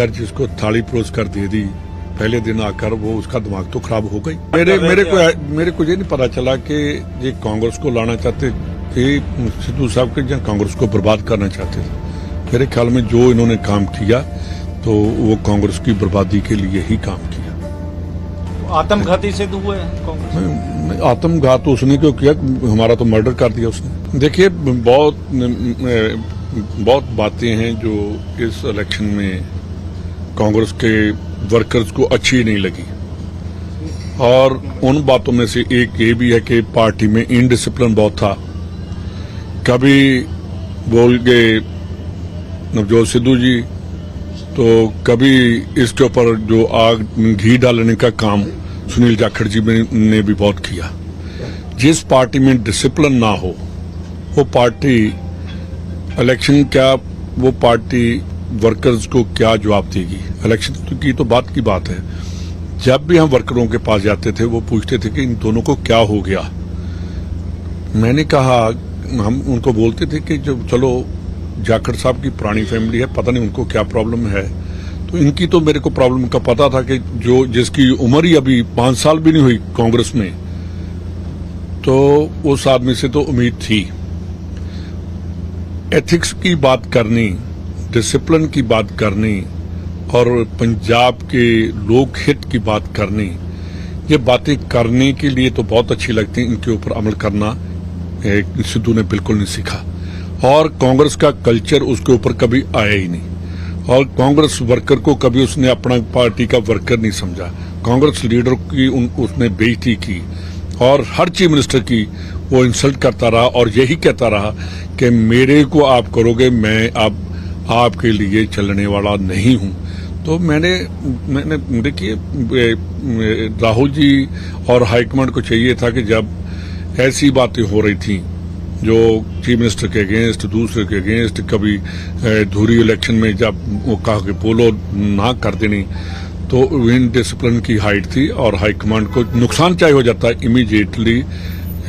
अगर जिसको थाली परोस कर दे दी पहले दिन आकर, वो उसका दिमाग तो खराब हो गई। मेरे को ये नहीं पता चला कि ये कांग्रेस को लाना चाहते थे सिद्धू साहब के, या कांग्रेस को बर्बाद करना चाहते थे। मेरे ख्याल में जो इन्होंने काम किया तो वो कांग्रेस की बर्बादी के लिए ही काम किया। आत्मघाती सिद्ध हुए हैं कांग्रेस? आत्मघात उसने क्यों किया, हमारा तो मर्डर कर दिया उसने। देखिए, बहुत बातें हैं जो इस इलेक्शन में कांग्रेस के वर्कर्स को अच्छी नहीं लगी, और उन बातों में से एक ये भी है कि पार्टी में इनडिसिप्लिन बहुत था। कभी बोल गए नवजोत सिद्धू जी, तो कभी इसके ऊपर जो आग घी डालने का काम सुनील जाखड़ जी ने भी बहुत किया। जिस पार्टी में डिसिप्लिन ना हो वो पार्टी इलेक्शन क्या, वो पार्टी वर्कर्स को क्या जवाब देगी? इलेक्शन की तो बात की बात है। जब भी हम वर्करों के पास जाते थे वो पूछते थे कि इन दोनों को क्या हो गया। मैंने कहा, हम उनको बोलते थे कि जो चलो जाखड़ साहब की पुरानी फैमिली है, पता नहीं उनको क्या प्रॉब्लम है। तो इनकी तो मेरे को प्रॉब्लम का पता था कि जो जिसकी उम्र ही अभी 5 साल भी नहीं हुई कांग्रेस में, तो उस आदमी से तो उम्मीद थी। एथिक्स की बात करनी, डिसिप्लिन की बात करनी और पंजाब के लोक हित की बात करनी, ये बातें करने के लिए तो बहुत अच्छी लगती हैं, इनके ऊपर अमल करना सिद्धू ने बिल्कुल नहीं सीखा। और कांग्रेस का कल्चर उसके ऊपर कभी आया ही नहीं, और कांग्रेस वर्कर को कभी उसने अपना पार्टी का वर्कर नहीं समझा। कांग्रेस लीडर की उसने बेइज्जती की, और हर चीफ मिनिस्टर की वो इंसल्ट करता रहा, और यही कहता रहा कि मेरे को आप करोगे, मैं अब आपके लिए चलने वाला नहीं हूं। तो मैंने देखिए, राहुल जी और हाईकमांड को चाहिए था कि जब ऐसी बातें हो रही थी जो चीफ मिनिस्टर के अगेंस्ट, दूसरे के अगेंस्ट, कभी धुरी इलेक्शन में जब वो कहा कि बोलो ना कर देनी, तो इन डिसिप्लिन की हाइट थी, और हाईकमांड को नुकसान चाहे हो जाता है, इमीडिएटली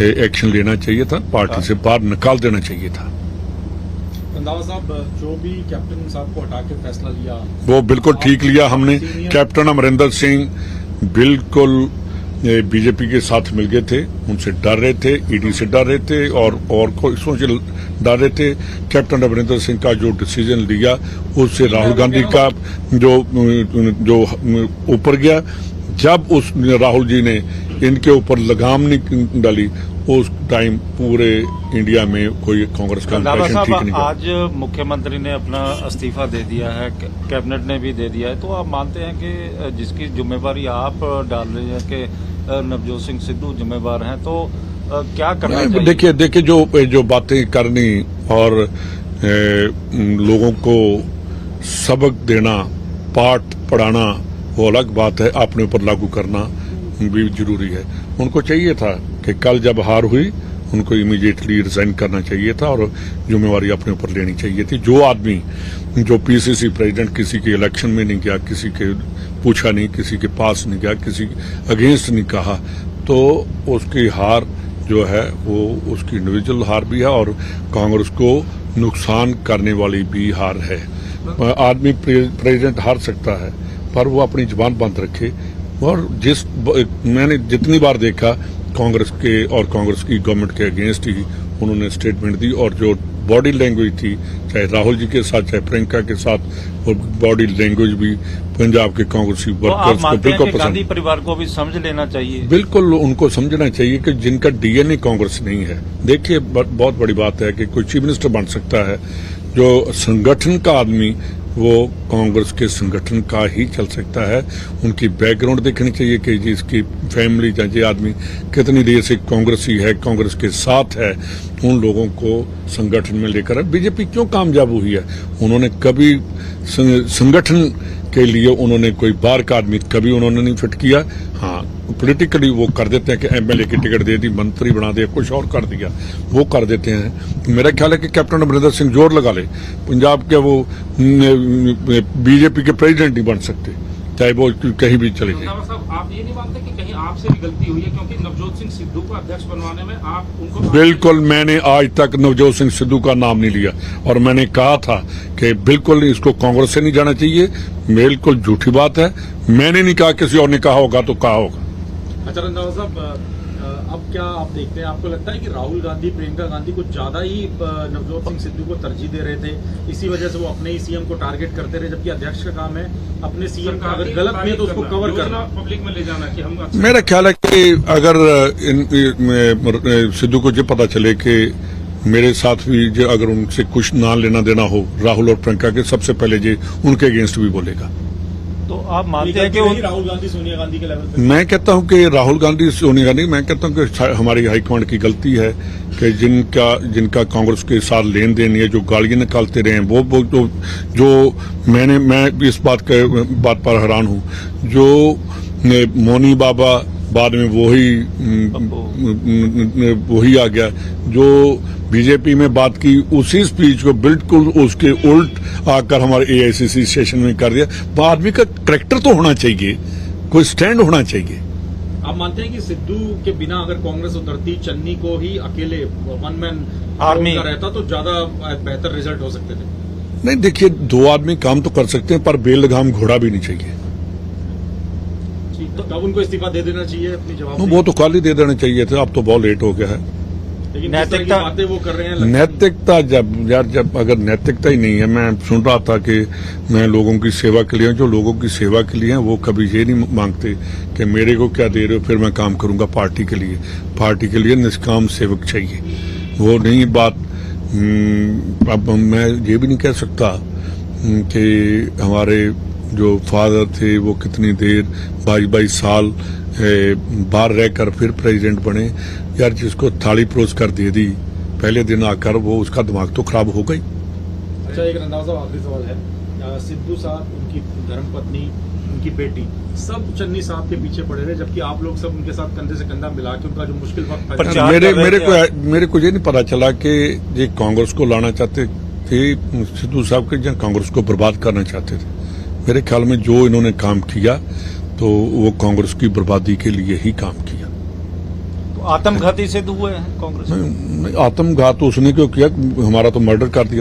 एक्शन लेना चाहिए था, पार्टी से बाहर निकाल देना चाहिए था। रंधावा साहब, जो भी कैप्टन साहब को हटा के फैसला लिया वो बिल्कुल ठीक लिया हमने। कैप्टन अमरिंदर सिंह बिल्कुल बीजेपी के साथ मिल गए थे, उनसे डर रहे थे, ईडी से डर रहे थे, और कोई से डर रहे थे। कैप्टन अमरिंदर सिंह का जो डिसीजन लिया उससे राहुल गांधी का जो ऊपर गया। जब उस राहुल जी ने इनके ऊपर लगाम नहीं डाली, उस टाइम पूरे इंडिया में कोई कांग्रेस का इंप्रेशन ठीक नहीं। आज मुख्यमंत्री ने अपना इस्तीफा दे दिया है, कैबिनेट ने भी दे दिया है, तो आप मानते हैं कि जिसकी जिम्मेवारी आप डाल रहे हैं कि नवजोत सिंह सिद्धू जिम्मेवार हैं, तो क्या करना चाहिए? देखिए जो बातें करनी और लोगों को सबक देना, पाठ पढ़ाना, वो अलग बात है, अपने ऊपर लागू करना भी जरूरी है। उनको चाहिए था कि कल जब हार हुई उनको इमीडिएटली रिजाइन करना चाहिए था और जिम्मेवारी अपने ऊपर लेनी चाहिए थी। जो आदमी जो पीसीसी प्रेसिडेंट किसी के इलेक्शन में नहीं गया, किसी के पूछा नहीं, किसी के पास नहीं गया, किसी अगेंस्ट नहीं कहा, तो उसकी हार जो है वो उसकी इंडिविजुअल हार भी है और कांग्रेस को नुकसान करने वाली भी हार है। आदमी प्रेसिडेंट हार सकता है पर वो अपनी जुबान बंद रखे। और मैंने जितनी बार देखा कांग्रेस के और कांग्रेस की गवर्नमेंट के अगेंस्ट ही उन्होंने स्टेटमेंट दी, और जो बॉडी लैंग्वेज थी, चाहे राहुल जी के साथ चाहे प्रियंका के साथ, और बॉडी लैंग्वेज भी पंजाब के कांग्रेसी वर्कर्स को बिल्कुल पसंद। गांधी परिवार को भी समझ लेना चाहिए, बिल्कुल उनको समझना चाहिए कि जिनका डीएनए कांग्रेस नहीं है। देखिए, बहुत बड़ी बात है कि कोई चीफ मिनिस्टर बन सकता है, जो संगठन का आदमी वो कांग्रेस के संगठन का ही चल सकता है। उनकी बैकग्राउंड देखनी चाहिए कि जिसकी फैमिली या ये आदमी कितनी देर से कांग्रेसी है, कांग्रेस के साथ है, उन लोगों को संगठन में लेकर है। बीजेपी क्यों कामयाब हुई है? उन्होंने कभी संगठन के लिए उन्होंने कोई बाहर का आदमी कभी उन्होंने नहीं फिट किया। हाँ, पॉलिटिकली वो कर देते हैं कि एमएलए की टिकट दे दी, मंत्री बना दिया, कुछ और कर दिया, वो कर देते हैं। मेरा ख्याल है कि कैप्टन अमरिंदर सिंह जोर लगा ले, पंजाब के वो बीजेपी के प्रेसिडेंट नहीं बन सकते, चाहे वो कहीं भी चले जाए। रंधावा साहब, आप ये नहीं मानते कि कहीं आपसे भी गलती हुई है, क्योंकि नवजोत सिंह सिद्धू को अध्यक्ष बनवाने में आप उनको बिल्कुल, मैंने आज तक नवजोत सिंह सिद्धू का नाम नहीं लिया और मैंने कहा था कि बिल्कुल इसको कांग्रेस से नहीं जाना चाहिए। बिल्कुल झूठी बात है, मैंने नहीं कहा, किसी और ने कहा होगा तो कहा होगा। अच्छा रंधावा साहब, अब क्या आप देखते हैं, आपको लगता है कि राहुल गांधी प्रियंका गांधी कुछ ज्यादा ही नवजोत सिंह सिद्धू को तरजीह दे रहे थे, इसी वजह से वो अपने ही सीएम को टारगेट करते रहे, जबकि अध्यक्ष का काम है अपने सीएम का अगर गलत नहीं तो उसको कवर करना, पब्लिक में ले जाना कि हम मेरा ख्याल है कि अगर सिद्धू को ये पता चले कि मेरे साथ भी जो अगर उनसे कुछ ना लेना देना हो राहुल और प्रियंका के, सबसे पहले ये उनके अगेंस्ट भी बोलेगा। तो आप मानते हैं कि राहुल गांधी सोनिया गांधी के लेवल पे? मैं कहता हूं कि राहुल गांधी सोनिया गांधी, मैं कहता हूं कि हमारी हाईकमांड की गलती है कि जिनका कांग्रेस के साथ लेन देन है, जो गालियां निकालते रहे हैं, वो जो मैं इस बात पर हैरान हूं, जो मोनी बाबा बाद में वही आ गया, जो बीजेपी में बात की उसी स्पीच को बिल्कुल उसके उल्ट आकर हमारे एआईसीसी सेशन में कर दिया। वो आदमी का करैक्टर तो होना चाहिए, कोई स्टैंड होना चाहिए। आप मानते हैं कि सिद्धू के बिना अगर कांग्रेस उतरती, चन्नी को ही अकेले वन मैन आर्मी का रहता तो ज्यादा बेहतर रिजल्ट हो सकते थे? नहीं, देखिए, दो आदमी काम तो कर सकते हैं पर बेलगाम घोड़ा भी नहीं चाहिए। तो अब उनको इस्तीफा दे देना चाहिए अपनी जवाब? वो तो खाली दे देने चाहिए थे, अब तो बहुत लेट हो गया है। लेकिन जिस तरह की बातें वो कर रहे हैं, नैतिकता जब अगर नैतिकता ही नहीं है, मैं सुन रहा था कि मैं लोगों की सेवा के लिए, जो लोगों की सेवा के लिए हैं वो कभी ये नहीं मांगते कि मेरे को क्या दे रहे हो, फिर मैं काम करूंगा पार्टी के लिए। पार्टी के लिए निष्काम सेवक चाहिए, वो नहीं बात। अब मैं ये भी नहीं कह सकता कि हमारे जो फादर थे वो कितनी देर 22 साल बाहर रहकर फिर प्रेसिडेंट बने। यार, जिसको थाली परोस कर दे दी पहले दिन आकर, वो उसका दिमाग तो खराब हो गई। अच्छा, एक रंधावा साहब आखिरी सवाल है, सिद्धू साहब, उनकी धर्मपत्नी, उनकी बेटी, सब चन्नी साहब के पीछे पड़े रहे, जबकि आप लोग सब उनके साथ कंधे से कंधा मिला के उनका जो मुश्किल वक्त था। मेरे को ये नहीं पता चला कि ये कांग्रेस को लाना चाहते थे सिद्धू साहब के, या कांग्रेस को बर्बाद करना चाहते थे। मेरे ख्याल में जो इन्होंने काम किया तो वो कांग्रेस की बर्बादी के लिए ही काम किया। तो आत्मघाती सिद्ध हुए हैं कांग्रेस? आत्मघात उसने क्यों किया, हमारा तो मर्डर कर दिया।